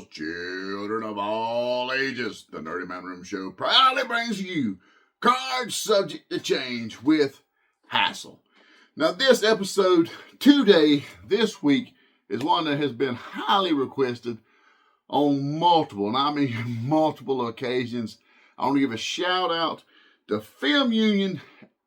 children of all ages. The Nerdy Man Room Show proudly brings you Cards Subject to Change with Hassel. Now, this episode today, this week, is one that has been highly requested on multiple, and I mean multiple occasions. I want to give a shout out to Film Union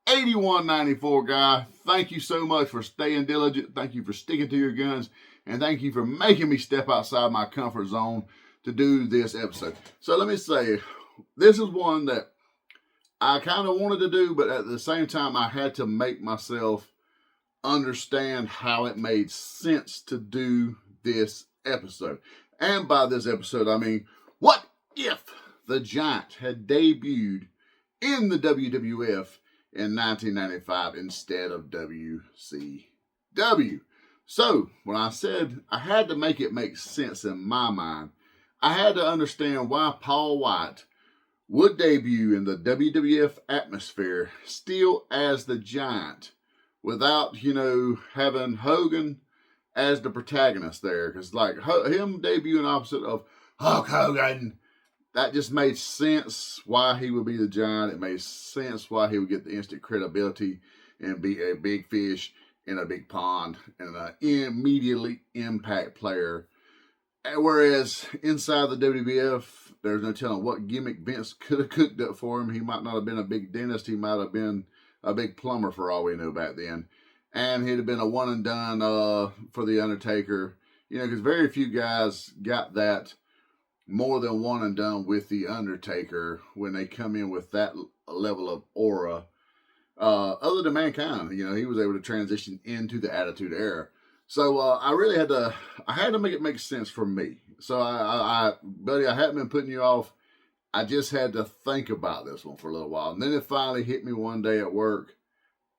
8194 guy. Thank you so much for staying diligent. Thank you for sticking to your guns. And thank you for making me step outside my comfort zone to do this episode. So let me say, this is one that I kind of wanted to do, but at the same time, I had to make myself understand how it made sense to do this episode. And by this episode, I mean, what if the Giant had debuted in the WWF in 1995 instead of WCW? So, when I said I had to make it make sense in my mind, I had to understand why Paul White would debut in the WWF atmosphere still as the Giant without, having Hogan as the protagonist there. Because, him debuting opposite of Hulk Hogan, that just made sense why he would be the Giant. It made sense why he would get the instant credibility and be a big fish in a big pond and an immediately impact player. Whereas inside the WWF, there's no telling what gimmick Vince could have cooked up for him. He might not have been a big dentist. He might have been a big plumber for all we know back then. And he'd have been a one and done for The Undertaker. Because very few guys got that more than one and done with The Undertaker when they come in with that level of aura. Other than Mankind, he was able to transition into the Attitude Era. So I really had to make it make sense for me. So buddy, I hadn't been putting you off. I just had to think about this one for a little while. And then it finally hit me one day at work.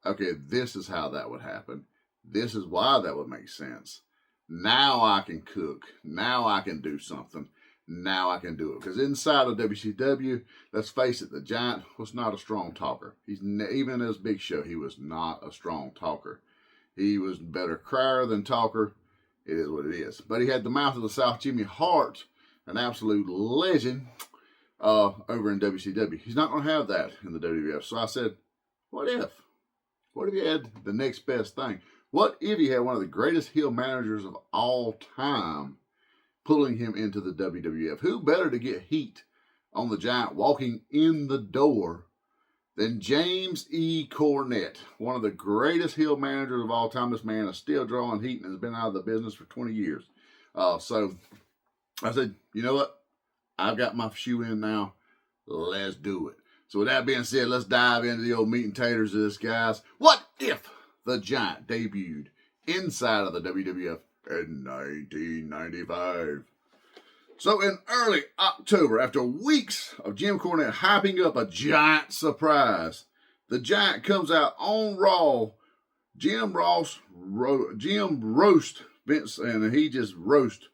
Okay, this is how that would happen. This is why that would make sense. Now I can cook. Now I can do something. Now I can do it. Because inside of WCW, let's face it, the Giant was not a strong talker. Even in his Big Show, he was not a strong talker. He was better crier than talker. It is what it is. But he had the mouth of the South, Jimmy Hart, an absolute legend over in WCW. He's not going to have that in the WWF. So I said, what if? What if he had the next best thing? What if he had one of the greatest heel managers of all time pulling him into the WWF? Who better to get heat on the Giant walking in the door than James E. Cornette, one of the greatest heel managers of all time. This man is still drawing heat and has been out of the business for 20 years. So I said, you know what? I've got my shoe in now. Let's do it. So with that being said, let's dive into the old meat and taters of this, guys. What if the Giant debuted inside of the WWF in 1995? So in early October, after weeks of Jim Cornette hyping up a Giant surprise, the Giant comes out on Raw. Jim roast Vince, and he just roast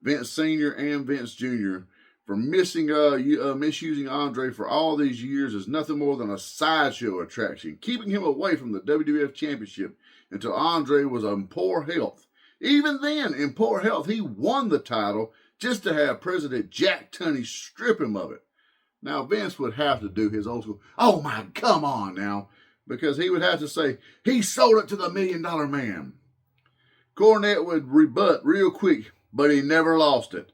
Vince Sr. and Vince Jr. for misusing Andre for all these years as nothing more than a sideshow attraction, keeping him away from the WWF Championship until Andre was in poor health. Even then, in poor health, he won the title just to have President Jack Tunney strip him of it. Now, Vince would have to do his old school, oh my, come on now, because he would have to say, he sold it to the $1 Million Man. Cornette would rebut real quick, but he never lost it.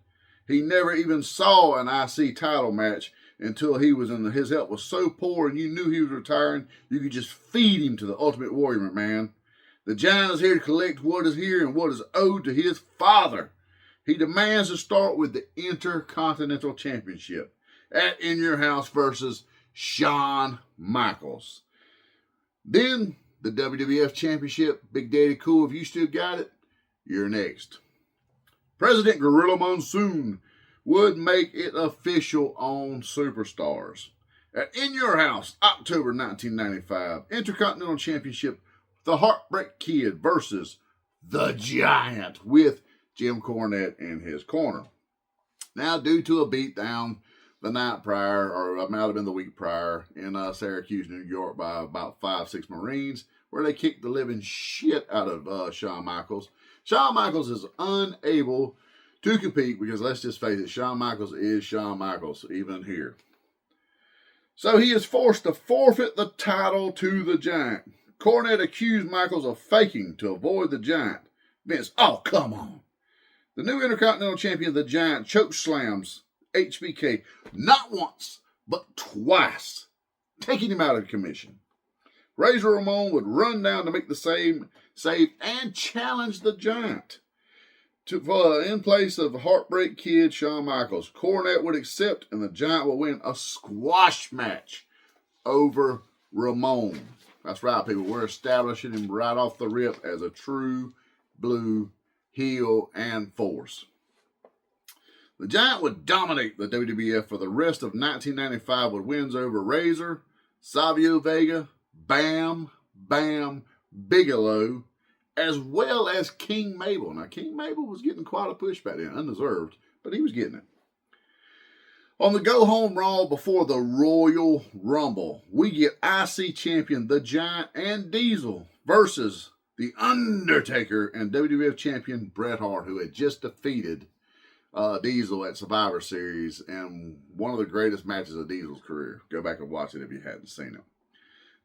He never even saw an IC title match until his health was so poor and you knew he was retiring, you could just feed him to the Ultimate Warrior, McMahon. The Giant is here to collect what is here and what is owed to his father. He demands to start with the Intercontinental Championship at In Your House versus Shawn Michaels. Then the WWF Championship. Big Daddy Cool, if you still got it, you're next. President Gorilla Monsoon would make it official on Superstars. At In Your House, October 1995, Intercontinental Championship, the Heartbreak Kid versus the Giant with Jim Cornette in his corner. Now, due to a beatdown the night prior, or it might have been the week prior, in Syracuse, New York, by about 5-6 Marines, where they kicked the living shit out of Shawn Michaels. Shawn Michaels is unable to compete because let's just face it, Shawn Michaels is Shawn Michaels, even here. So he is forced to forfeit the title to the Giant. Cornette accused Michaels of faking to avoid the Giant. Vince, oh, come on. The new Intercontinental Champion, the Giant, Chokeslams HBK not once, but twice, taking him out of commission. Razor Ramon would run down to make the save and challenge the Giant in place of Heartbreak Kid Shawn Michaels. Cornette would accept, and the Giant will win a squash match over Ramon. That's right, people. We're establishing him right off the rip as a true blue heel and force. The Giant would dominate the WWF for the rest of 1995 with wins over Razor, Savio Vega, Bam Bigelow, as well as King Mabel. Now, King Mabel was getting quite a push back then, undeserved, but he was getting it. On the go-home Raw before the Royal Rumble, we get IC Champion The Giant and Diesel versus The Undertaker and WWF Champion Bret Hart, who had just defeated Diesel at Survivor Series in one of the greatest matches of Diesel's career. Go back and watch it if you hadn't seen it.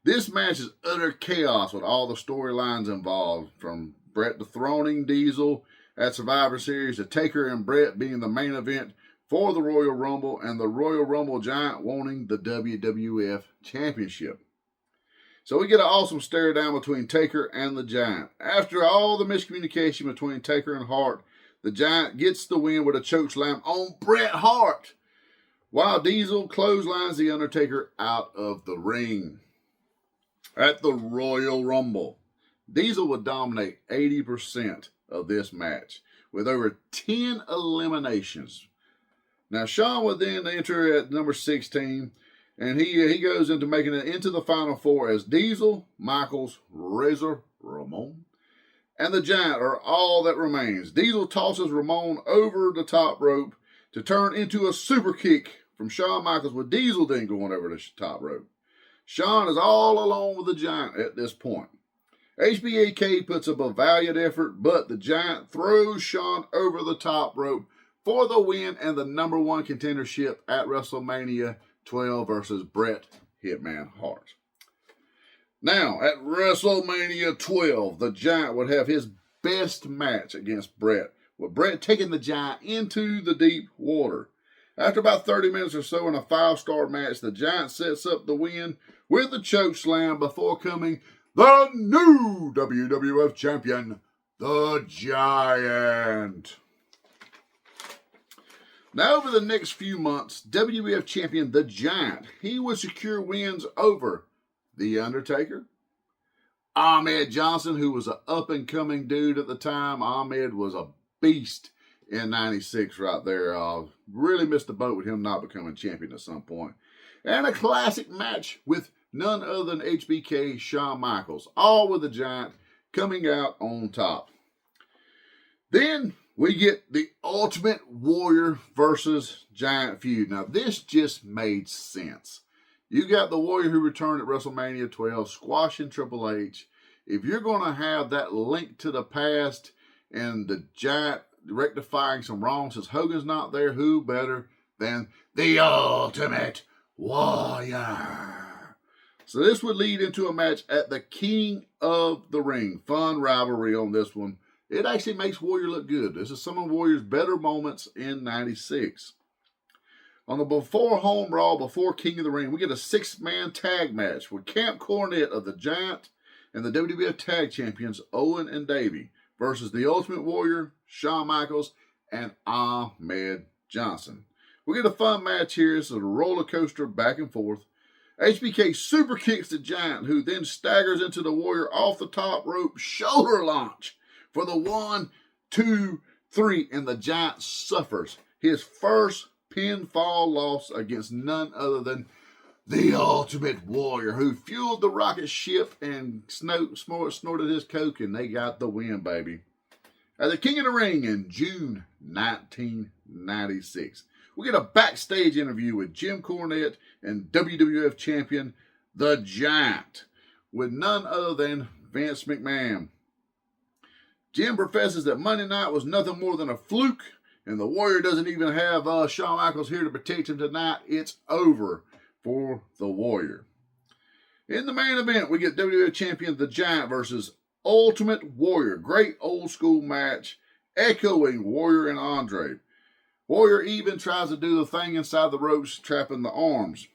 This match is utter chaos with all the storylines involved, from Bret dethroning Diesel at Survivor Series to Taker and Bret being the main event for the Royal Rumble, and the Royal Rumble Giant wanting the WWF Championship. So we get an awesome stare down between Taker and the Giant. After all the miscommunication between Taker and Hart, the Giant gets the win with a chokeslam on Bret Hart, while Diesel clotheslines the Undertaker out of the ring. At the Royal Rumble, Diesel would dominate 80% of this match with over 10 eliminations. Now, Shawn would then enter at number 16, and he goes into making it into the Final Four as Diesel, Michaels, Razor Ramon, and the Giant are all that remains. Diesel tosses Ramon over the top rope to turn into a super kick from Shawn Michaels, with Diesel then going over the top rope. Shawn is all alone with the Giant at this point. HBK puts up a valiant effort, but the Giant throws Shawn over the top rope for the win and the number one contendership at WrestleMania 12 versus Bret Hitman Hart. Now, at WrestleMania 12, the Giant would have his best match against Bret, with Bret taking the Giant into the deep water. After about 30 minutes or so in a 5-star match, the Giant sets up the win with the choke slam before coming the new WWF Champion, the Giant. Now, over the next few months, WWF Champion the Giant, he would secure wins over The Undertaker, Ahmed Johnson, who was an up-and-coming dude at the time. Ahmed was a beast in 96 right there. Really missed the boat with him not becoming champion at some point. And a classic match with none other than HBK Shawn Michaels, all with the Giant coming out on top. Then we get the Ultimate Warrior versus Giant feud. Now, this just made sense. You got the Warrior who returned at WrestleMania 12, squashing Triple H. If you're going to have that link to the past and the Giant rectifying some wrongs, since Hogan's not there, who better than the Ultimate Warrior? So this would lead into a match at the King of the Ring. Fun rivalry on this one. It actually makes Warrior look good. This is some of Warrior's better moments in 96. On the before home Raw, before King of the Ring, we get a 6-man tag match with Camp Cornette of the Giant and the WWF Tag Champions Owen and Davey versus the Ultimate Warrior, Shawn Michaels, and Ahmed Johnson. We get a fun match here. This is a roller coaster back and forth. HBK super kicks the Giant, who then staggers into the Warrior off the top rope shoulder launch for the 1, 2, 3, and the Giant suffers his first pinfall loss against none other than the Ultimate Warrior, who fueled the rocket ship and snorted his coke, and they got the win, baby. At the King of the Ring in June 1996, we get a backstage interview with Jim Cornette and WWF Champion The Giant, with none other than Vince McMahon. Jim professes that Monday night was nothing more than a fluke, and the Warrior doesn't even have Shawn Michaels here to protect him tonight, it's over for the Warrior. In the main event, we get WWE Champion The Giant versus Ultimate Warrior. Great old school match, echoing Warrior and Andre. Warrior even tries to do the thing inside the ropes, trapping the arms.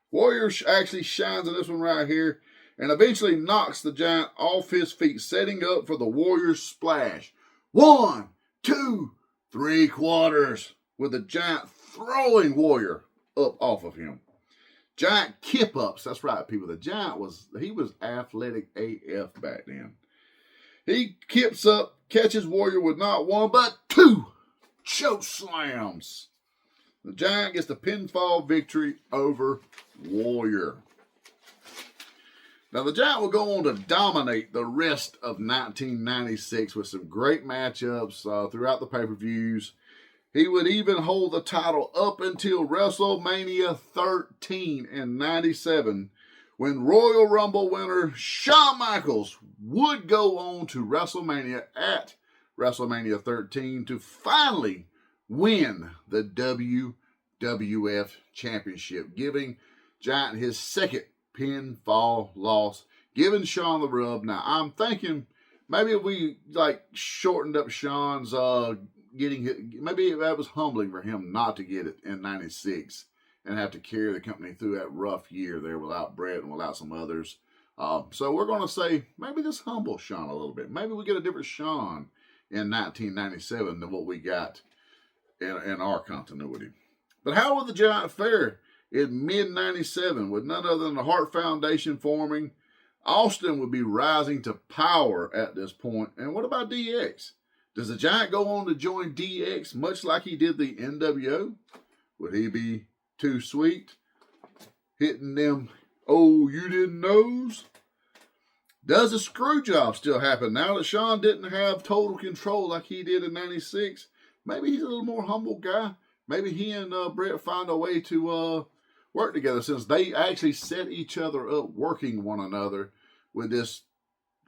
Warrior actually shines in this one right here, and eventually knocks the Giant off his feet, setting up for the Warrior's splash. 1, 2, 3 quarters, with the Giant throwing Warrior up off of him. Giant kip-ups, that's right, people. The Giant was athletic AF back then. He kips up, catches Warrior with not 1, but 2 choke slams. The Giant gets the pinfall victory over Warrior. Now, the Giant will go on to dominate the rest of 1996 with some great matchups throughout the pay-per-views. He would even hold the title up until WrestleMania 13 in 97, when Royal Rumble winner Shawn Michaels would go on to WrestleMania at WrestleMania 13 to finally win the WWF Championship, giving Giant his second pinfall loss, giving Shawn the rub. Now, I'm thinking maybe if we shortened up Shawn's getting it, maybe that was humbling for him not to get it in 96 and have to carry the company through that rough year there without Brett and without some others. So we're going to say maybe this humbles Shawn a little bit. Maybe we get a different Shawn in 1997 than what we got in our continuity. But how will the Giant fare in mid-97 with none other than the Hart Foundation forming? Austin would be rising to power at this point. And what about DX? Does the Giant go on to join DX much like he did the NWO? Would he be too sweet? Hitting them, oh, you didn't knows? Does the screw job still happen now that Shawn didn't have total control like he did in 96? Maybe he's a little more humble guy. Maybe he and Brett find a way to work together, since they actually set each other up working one another with this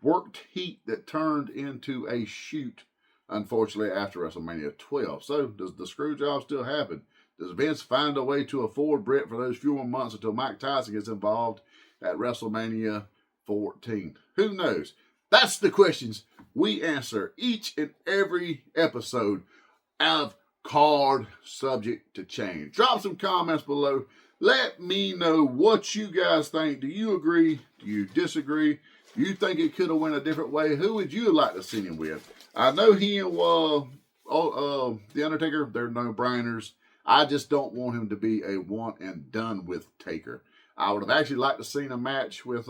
worked heat that turned into a shoot, unfortunately, after WrestleMania 12. So, does the screw job still happen? Does Vince find a way to afford Brett for those few more months until Mike Tyson gets involved at WrestleMania 14? Who knows? That's the questions we answer each and every episode of Card Subject to Change. Drop some comments below. Let me know what you guys think. Do you agree? Do you disagree? Do you think it could have went a different way? Who would you like to see him with? I know he and The Undertaker, they're no-brainers. I just don't want him to be a one and done with Taker. I would have actually liked to seen a match with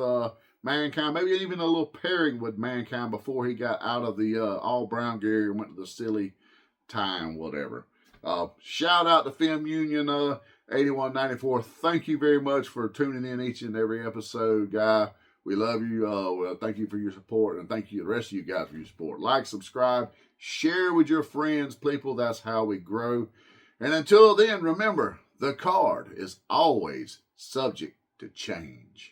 Mankind, maybe even a little pairing with Mankind before he got out of the all-brown gear and went to the silly time, whatever. Shout out to Film Union 8194. Thank you very much for tuning in each and every episode, guy. We love you. Thank you for your support, and thank you, the rest of you guys, for your support. Like, subscribe, share with your friends, people. That's how we grow. And until then, remember, the card is always subject to change.